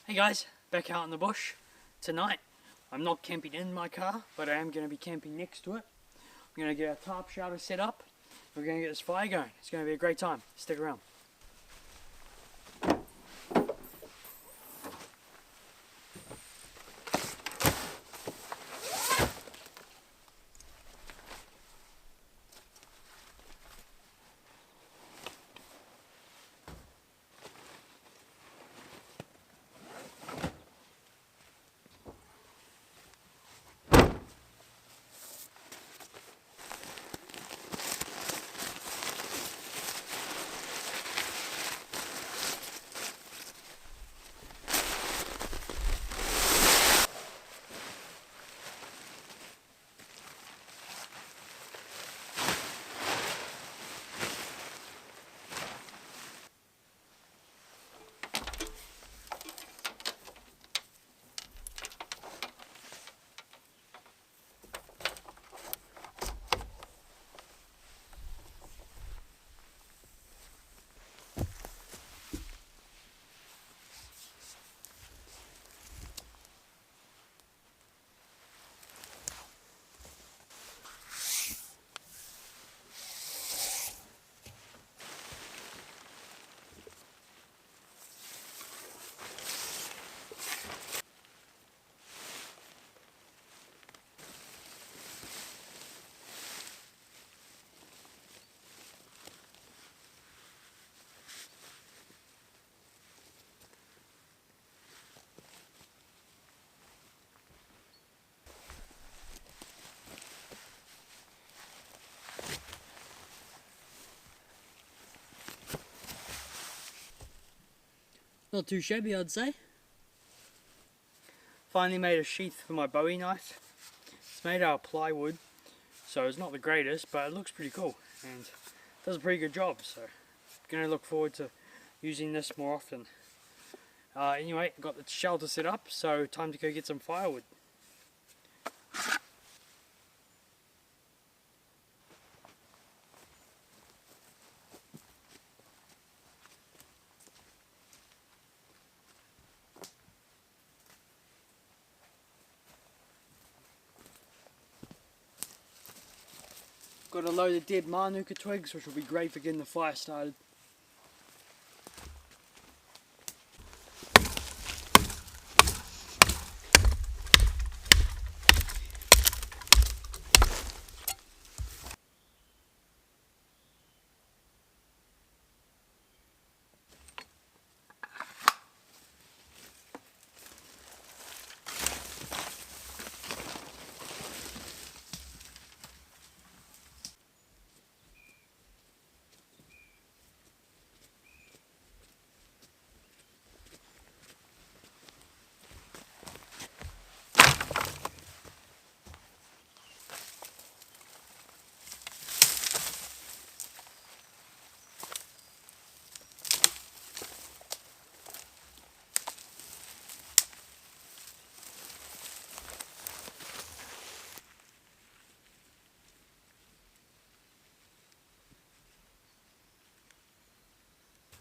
Hey guys, back out in the bush. Tonight, I'm not camping in my car, but I am going to be camping next to it. I'm going to get our tarp shelter set up. We're going to get this fire going. It's going to be a great time. Stick around. Not too shabby, I'd say. Finally made a sheath for my Bowie knife. It's made out of plywood, so it's not the greatest, but it looks pretty cool and does a pretty good job. So I'm going to look forward to using this more often. Anyway, got the shelter set up, so time to go get some firewood. Got a load of dead manuka twigs, which will be great for getting the fire started.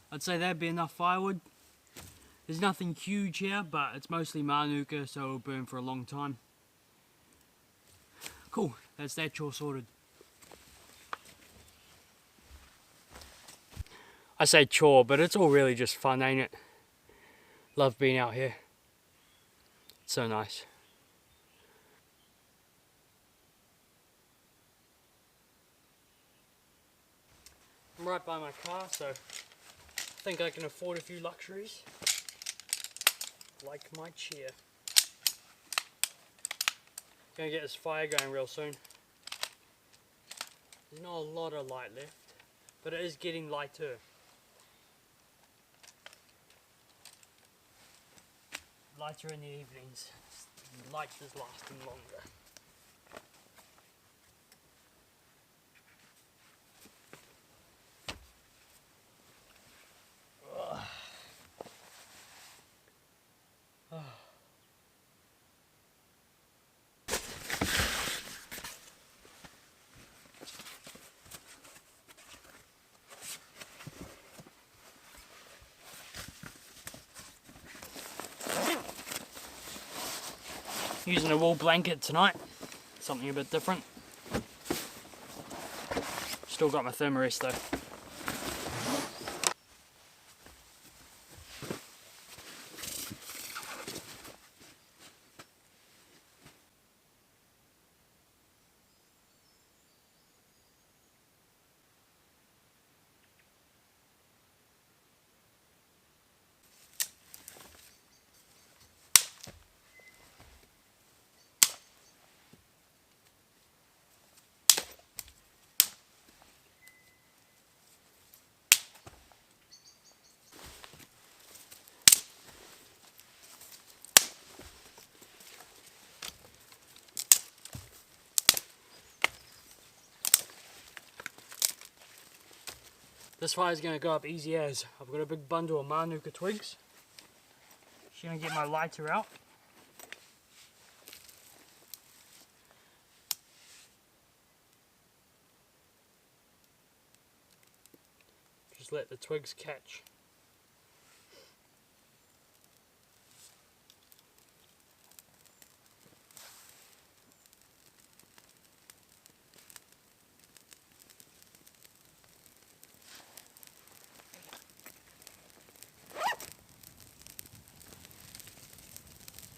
I'd say that'd be enough firewood. There's nothing huge here, but it's mostly manuka, so it'll burn for a long time. Cool, that's that chore sorted. I say chore, but it's all really just fun, ain't it? Love being out here. It's so nice. I'm right by my car, so I think I can afford a few luxuries, like my chair. Gonna get this fire going real soon. There's not a lot of light left, but it is getting lighter. Lighter in the evenings. Light is lasting longer. Using a wool blanket tonight, something a bit different. Still got my thermarest though. This fire is going to go up easy as. I've got a big bundle of manuka twigs. Just going to get my lighter out. Just let the twigs catch.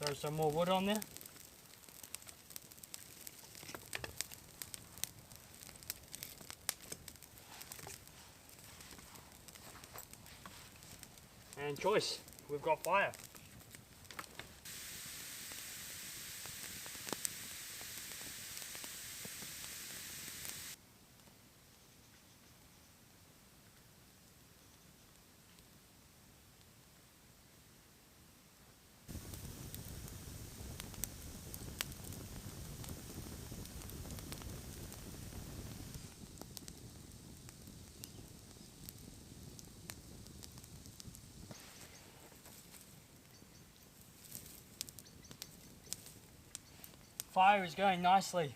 Throw some more wood on there. And choice, we've got fire. Fire is going nicely.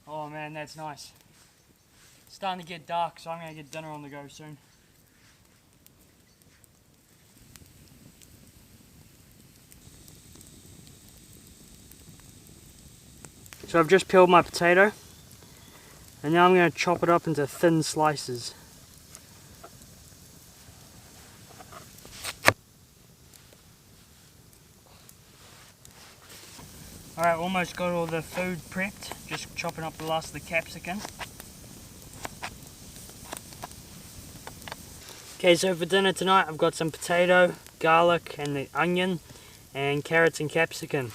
Oh man, that's nice. It's starting to get dark, so I'm going to get dinner on the go soon. So I've just peeled my potato, and now I'm going to chop it up into thin slices. Alright, almost got all the food prepped, just chopping up the last of the capsicum. Okay, so for dinner tonight I've got some potato, garlic and the onion, and carrots and capsicum.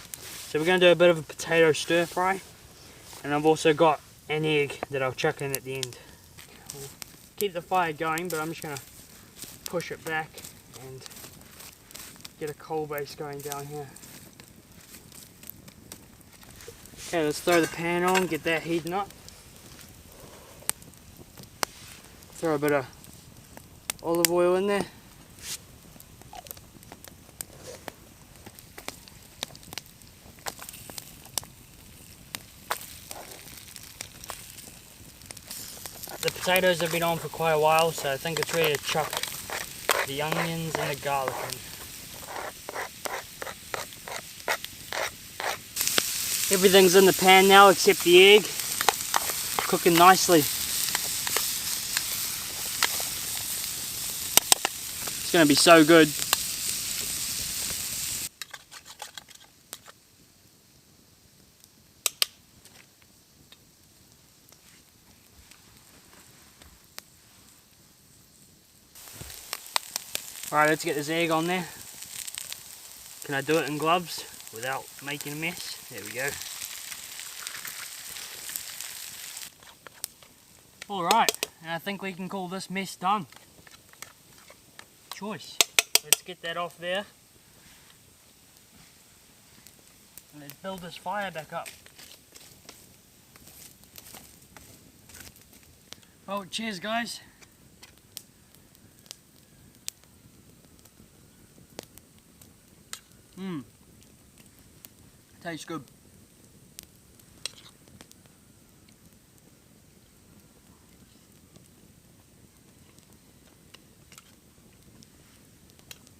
So we're going to do a bit of a potato stir fry, and I've also got an egg that I'll chuck in at the end. We'll keep the fire going, but I'm just going to push it back and get a coal base going down here. Okay, let's throw the pan on, get that heating up. Throw a bit of olive oil in there. The potatoes have been on for quite a while, so I think it's ready to chuck the onions and the garlic in. Everything's in the pan now except the egg, cooking nicely. It's going to be so good. Alright, let's get this egg on there. Can I do it in gloves without making a mess? There we go. Alright, and I think we can call this mess done. Choice. Let's get that off there. And let's build this fire back up. Oh, cheers guys. Tastes good.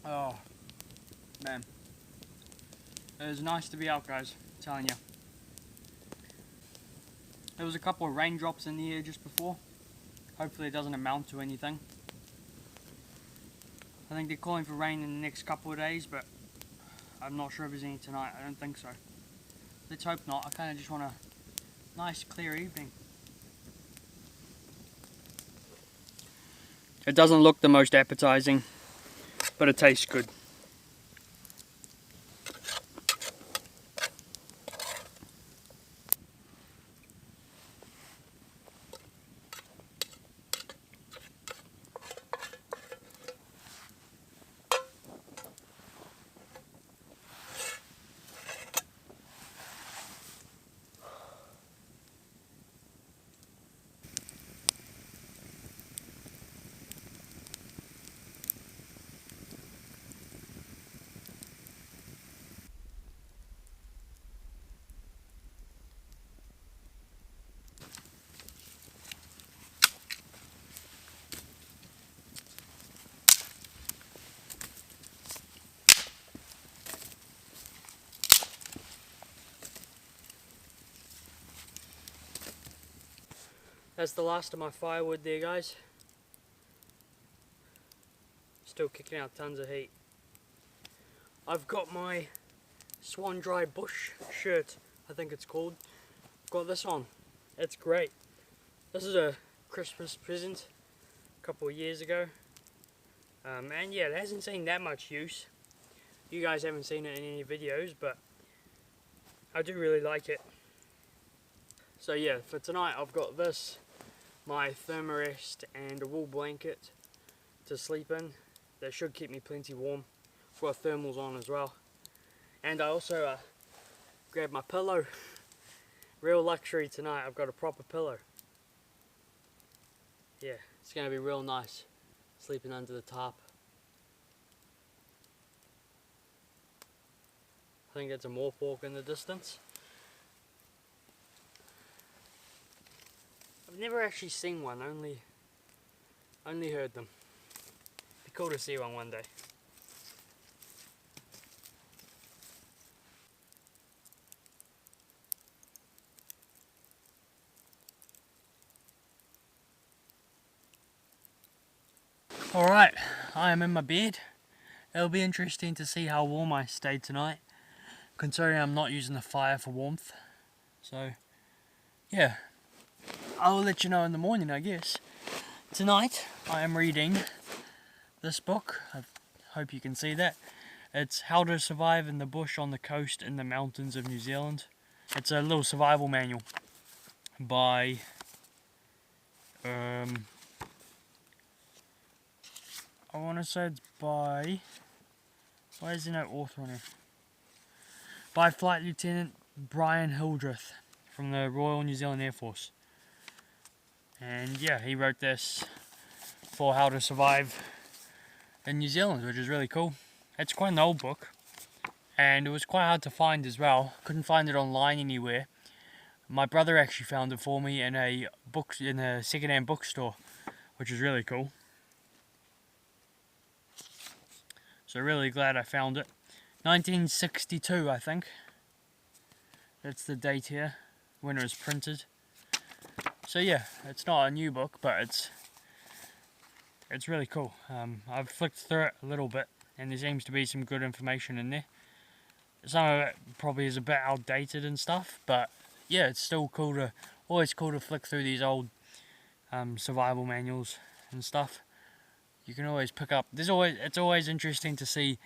Oh, man. It was nice to be out, guys, I'm telling you. There was a couple of raindrops in the air just before. Hopefully it doesn't amount to anything. I think they're calling for rain in the next couple of days, but I'm not sure if there's any tonight. I don't think so. Let's hope not. I kind of just want a nice clear evening. It doesn't look the most appetizing, but it tastes good. That's the last of my firewood there, guys. Still kicking out tons of heat. I've got my Swan Dry Bush shirt, I think it's called. Got this on. It's great. This is a Christmas present a couple of years ago. And yeah, it hasn't seen that much use. You guys haven't seen it in any videos, but I do really like it. So yeah, for tonight I've got this, my thermarest and a wool blanket to sleep in. That should keep me plenty warm. I've got thermals on as well. And I also grabbed my pillow. Real luxury tonight, I've got a proper pillow. Yeah, it's going to be real nice sleeping under the tarp. I think that's a moorfork in the distance. I've never actually seen one, only heard them. Be cool to see one day. Alright, I am in my bed. It'll be interesting to see how warm I stay tonight, considering I'm not using the fire for warmth. So, yeah, I'll let you know in the morning, I guess. Tonight, I am reading this book. I hope you can see that. It's How to Survive in the Bush, on the Coast, in the Mountains of New Zealand. It's a little survival manual by I want to say it's by, why is there no author on it? By Flight Lieutenant Brian Hildreth from the Royal New Zealand Air Force. And yeah, he wrote this for how to survive in New Zealand, which is really cool. It's quite an old book, and it was quite hard to find as well. Couldn't find it online anywhere. My brother actually found it for me in a second-hand bookstore, which is really cool. So really glad I found it. 1962, I think. That's the date here, when it was printed. So yeah, it's not a new book, but it's really cool. I've flicked through it a little bit, and there seems to be some good information in there. Some of it probably is a bit outdated and stuff, but yeah, it's still cool to, always cool to flick through these old survival manuals and stuff. You can always pick up, it's always interesting to see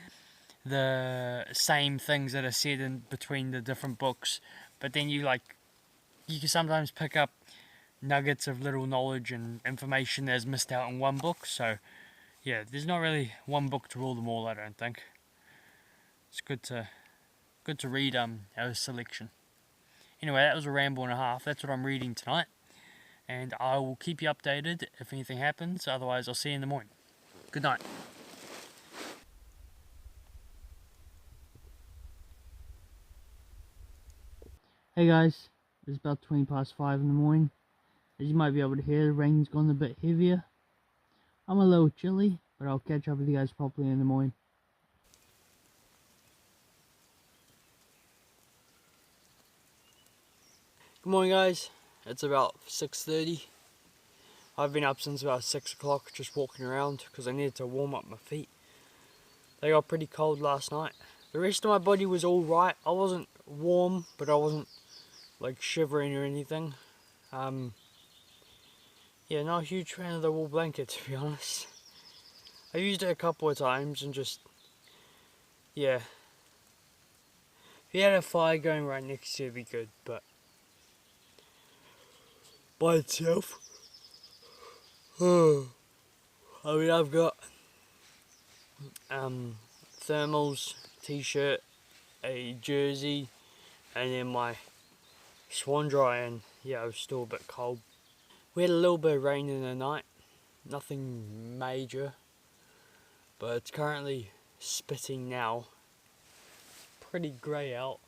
the same things that are said in between the different books, but then you can sometimes pick up nuggets of little knowledge and information that's missed out in one book. So yeah, there's not really one book to rule them all, I don't think. It's good to read our selection. Anyway, that was a ramble and a half. That's what I'm reading tonight, and I will keep you updated if anything happens. Otherwise, I'll see you in the morning. Good night. Hey guys, it's about 20 past 5 in the morning. As you might be able to hear, the rain's gone a bit heavier. I'm a little chilly, but I'll catch up with you guys properly in the morning. Good morning guys, it's about 6:30. I've been up since about 6 o'clock just walking around because I needed to warm up my feet. They got pretty cold last night. The rest of my body was alright. I wasn't warm, but I wasn't like shivering or anything. Yeah, not a huge fan of the wool blanket, to be honest. I used it a couple of times and just, yeah. If you had a fire going right next to you, it'd be good, but by itself, I mean, I've got thermals, t-shirt, a jersey, and then my swan dry, and yeah, it was still a bit cold. We had a little bit of rain in the night, nothing major, but it's currently spitting now. Pretty grey out.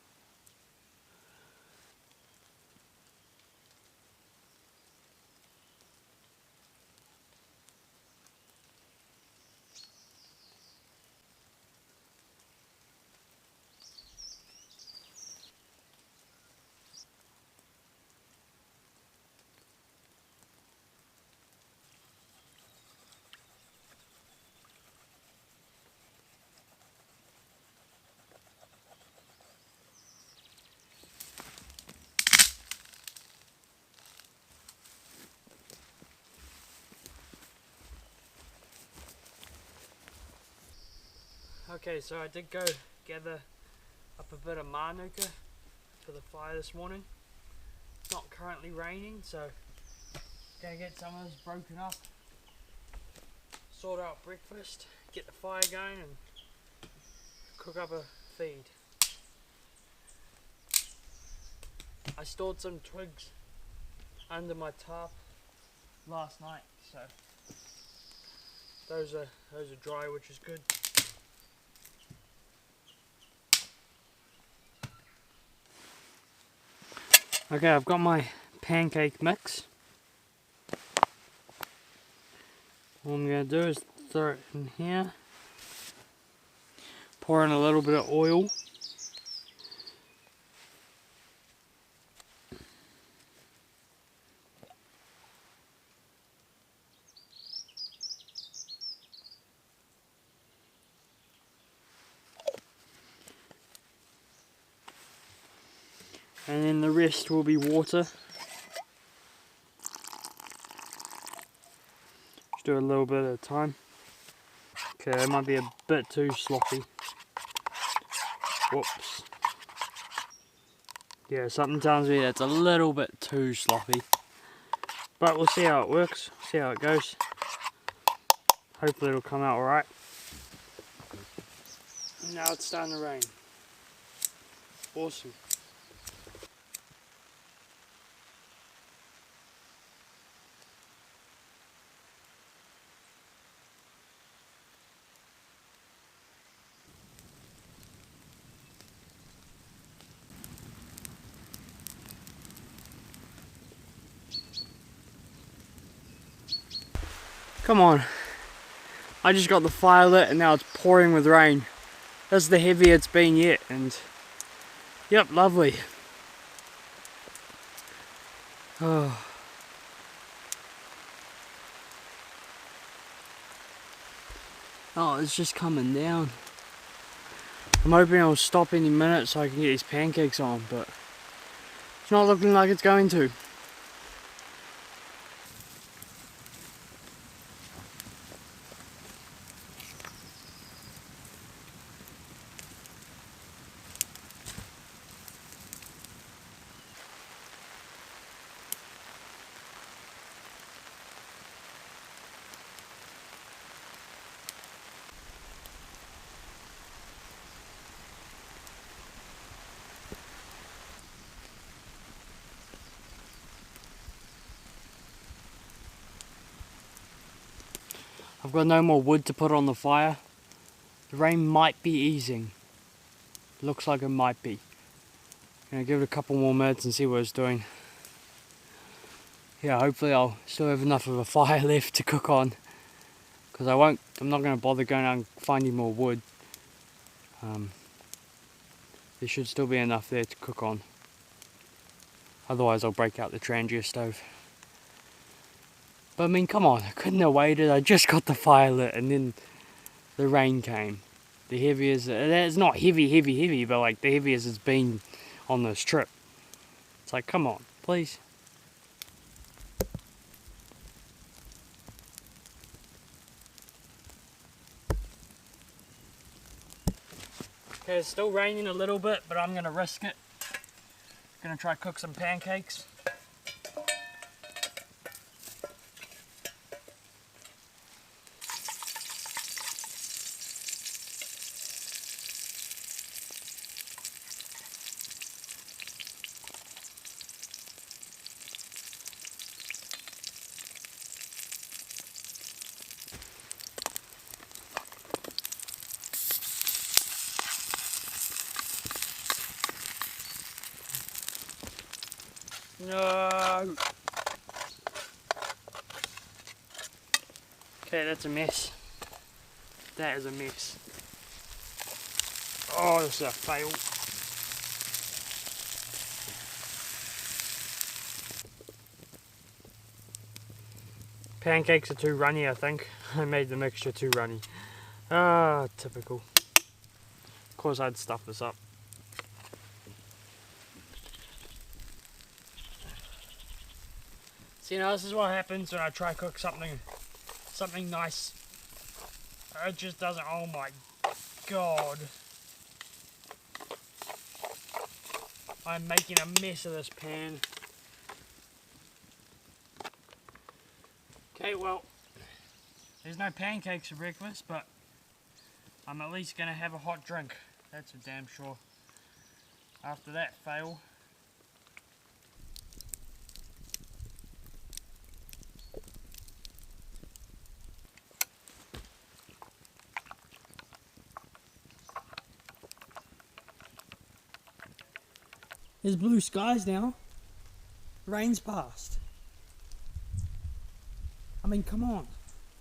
Okay, so I did go gather up a bit of manuka for the fire this morning. It's not currently raining, so gonna get some of this broken up, sort out breakfast, get the fire going and cook up a feed. I stored some twigs under my tarp last night, so those are dry, which is good. Okay, I've got my pancake mix. What I'm going to do is throw it in here. Pour in a little bit of oil. And then the rest will be water. Just do a little bit at a time. Okay, it might be a bit too sloppy. Whoops. Yeah, something tells me that's a little bit too sloppy. But we'll see how it works, see how it goes. Hopefully it'll come out alright. Now it's starting to rain. Awesome. Come on. I just got the fire lit and now it's pouring with rain. That's the heaviest it's been yet, and yep, lovely. Oh. Oh, it's just coming down. I'm hoping it'll stop any minute so I can get these pancakes on, but it's not looking like it's going to. I've got no more wood to put on the fire. The rain might be easing. Looks like it might be. Gonna give it a couple more minutes and see what it's doing. Yeah, hopefully I'll still have enough of a fire left to cook on. Because I'm not gonna bother going out and finding more wood. There should still be enough there to cook on. Otherwise I'll break out the Trangia stove. But I mean, come on, I couldn't have waited. I just got the fire lit and then the rain came. The heaviest, it's not heavy, but like the heaviest it's been on this trip. It's like, come on, please. Okay, it's still raining a little bit, but I'm gonna risk it. Gonna try to cook some pancakes. No. Okay, that's a mess. That is a mess. Oh, this is a fail. Pancakes are too runny, I think. I made the mixture too runny. Ah, typical. Of course I'd stuff this up. So, you know, this is what happens when I try to cook something nice. It just doesn't, oh my god. I'm making a mess of this pan. Okay, well, there's no pancakes for breakfast, but I'm at least going to have a hot drink. That's for damn sure. After that fail. There's blue skies now. Rain's past. I mean, come on.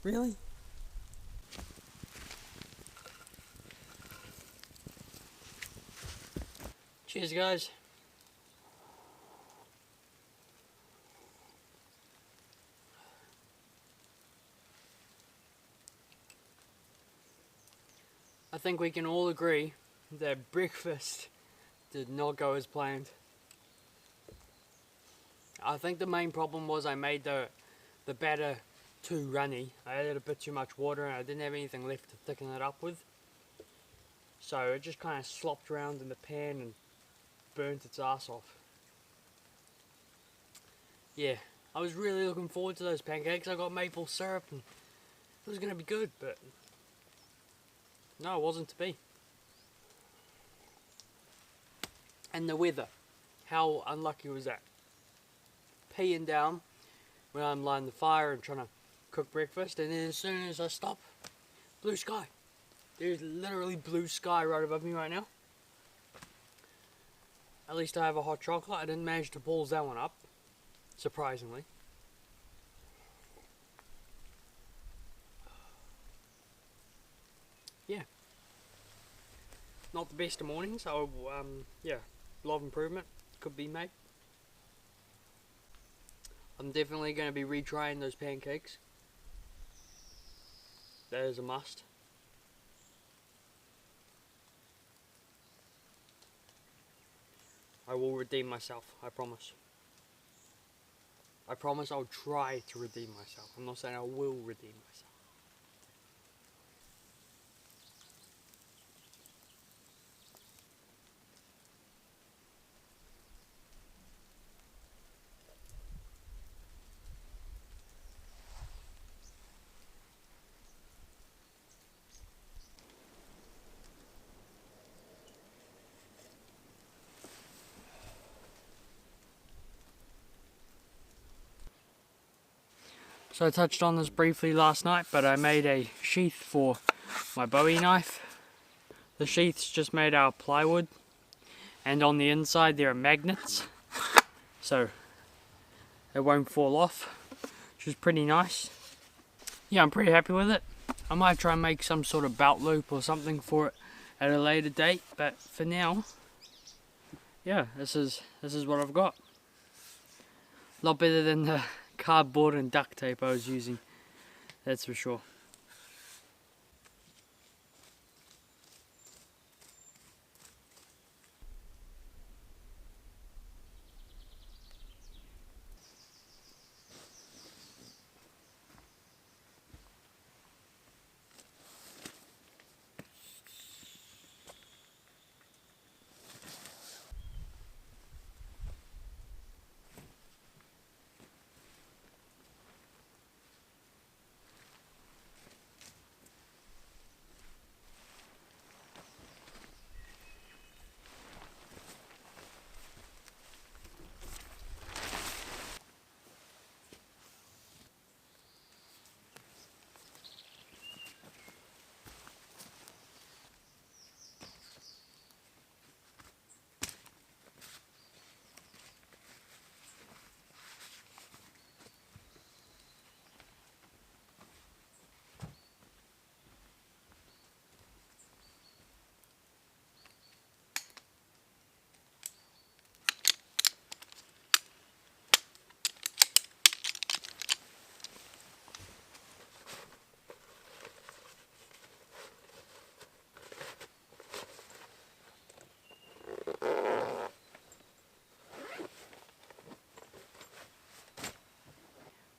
Really? Cheers, guys. I think we can all agree that breakfast did not go as planned. I think the main problem was I made the batter too runny. I added a bit too much water and I didn't have anything left to thicken it up with. So it just kind of slopped around in the pan and burnt its ass off. Yeah, I was really looking forward to those pancakes. I got maple syrup and it was going to be good, but no, it wasn't to be. And the weather, how unlucky was that? Peeing down when I'm lighting the fire and trying to cook breakfast, and then as soon as I stop, blue sky. There's literally blue sky right above me right now. At least I have a hot chocolate. I didn't manage to balls that one up, surprisingly. Yeah. Not the best of mornings, so yeah, a lot of improvement could be made. I'm definitely going to be retrying those pancakes. That is a must. I will redeem myself, I promise. I promise I'll try to redeem myself. I'm not saying I will redeem myself. So I touched on this briefly last night, but I made a sheath for my Bowie knife. The sheath's just made out of plywood, and on the inside there are magnets, so it won't fall off, which is pretty nice. Yeah, I'm pretty happy with it. I might try and make some sort of belt loop or something for it at a later date, but for now, yeah, this is what I've got. A lot better than the cardboard and duct tape I was using, that's for sure.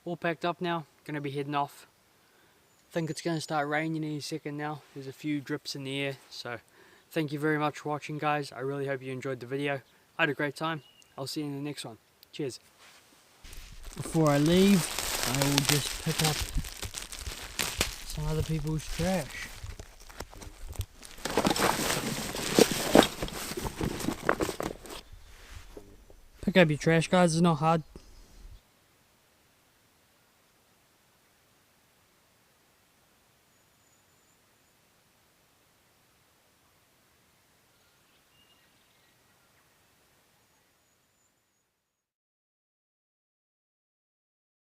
All packed up now, gonna be heading off. Think it's gonna start raining any second now. There's a few drips in the air, so thank you very much for watching, guys. I really hope you enjoyed the video. I had a great time. I'll see you in the next one. Cheers. Before I leave, I will just pick up some other people's trash. Pick up your trash, guys, it's not hard.